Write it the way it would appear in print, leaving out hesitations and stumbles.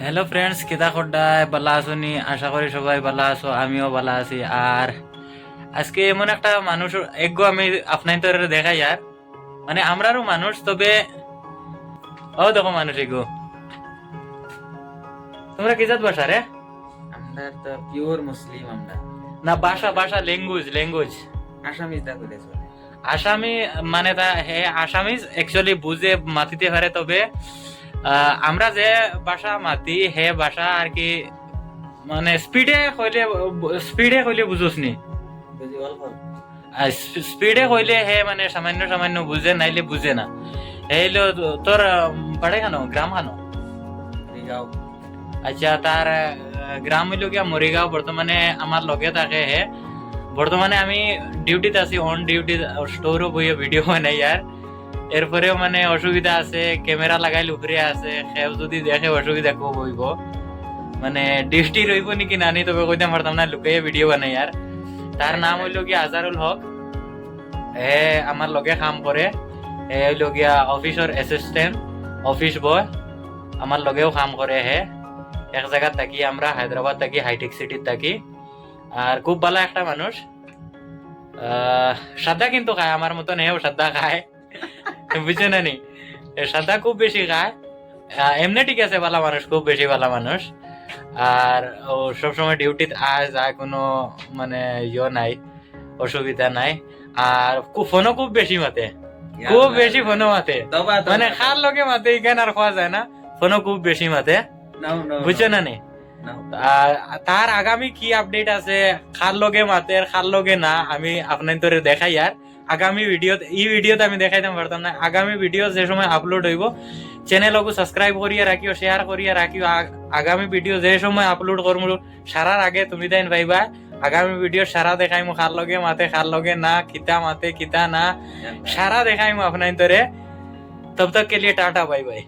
Hello friends, কিতা খোড্ডায় বালা আসুনি? আশা করি সবাই বালা আছো, আমিও বালা আছি। আর আজকে এমন একটা মানুষ এগো আমি আপনার তোরে দেখাই। আর মানে আমরারও মানুষ, তবে ও দেখো মানুষ এগো। তোমরা কি জাত ভাষা রে? আমরা তো পিওর মুসলিম। আমরা না, ভাষা ভাষা ল্যাঙ্গুয়েজ ল্যাঙ্গুয়েজ আসামিজ দা করে চলে। আসামি। মানে তা হে আসামিজ একচুয়ালি বুঝে মাতিতে পারে, তবে আমরা যে ভাষা মাতি হে ভাষা আর কি মানে স্পিডে কইলে বুঝোস নি। বুঝি অল্প স্পিডে কইলে হে মানে সামান্য সামান্য বুঝে, নাইলে বুঝে না। এইলো তোর বাড়ি খানো, গ্রাম খানো? মরিগাঁও। আচ্ছা, তার গ্রাম হইল গিয়া মরিগাঁও। বর্তমানে আমার লগে থাকে হে। বর্তমানে আমি ডিউটিতে আছি, অন ডিউটি, স্টোরও বইয়ে ভিডিও বানাই। আর এরপরেও মানে অসুবিধা আছে, ক্যামেরা লাগাইলে উপরে আছে, সেও যদি দেখে অসুবিধা খুব হইব। মানে ডিউটি রইব নাকি নানি তবে কইতে পারতাম না, লুকাইয়ে ভিডিও বানাই। আর তার নাম হইল গিয়া আজারুল হক। হে আমার লগে কাম করে। হে হইল গিয়া অফিসর অ্যাসিস্ট্যান্ট, অফিস বয়। আমার লগেও কাম করে হে। এক জায়গায় থাকি আমরা, হায়দ্রাবাদ থাকি, হাইটেক সিটির থাকি। আর খুব ভালো একটা মানুষ। সাদা কিন্তু খায়, আমার মতন হেও সাদা খায়। বুঝছো না নি? সাদা খুব বেশি খায়। এমনি ঠিক আছে, ভালো মানুষ, খুব বেশি ভালো মানুষ। আর ও সবসময় ডিউটিতে যায়, কোনো মানে নাই, অসুবিধা নাই। আর ফোনও খুব বেশি মাতে, খুব বেশি ফোনও মাতে। মানে খার লগে মাতে, এখানে আর খাওয়া যায় না। ফোনও খুব বেশি মাতে, বুঝছো না নি? আর তার আগামী কি আপডেট আছে, খার লগে মাতে খার লগে না, আমি আপনার তোরে দেখাই। আর আগামী ভিডিওতে আমি দেখাইতে পারতাম না। আগামী ভিডিও যে সময় আপলোড হইব, চ্যানেলকে সাবস্ক্রাইব করিয়া রাখিও, শেয়ার করিয়া রাখিও। আগামী ভিডিও যে সময় আপলোড করবো সারার আগে তুমি তাই পাইবা। আগামী ভিডিও সারা দেখাইমু, খার লগে মাতে খার লগে না, কিতা মাতে কিতা না, সারা দেখাইমু আপনার তোরে। তব তক কে লিয়ে টাটা, বাই বাই।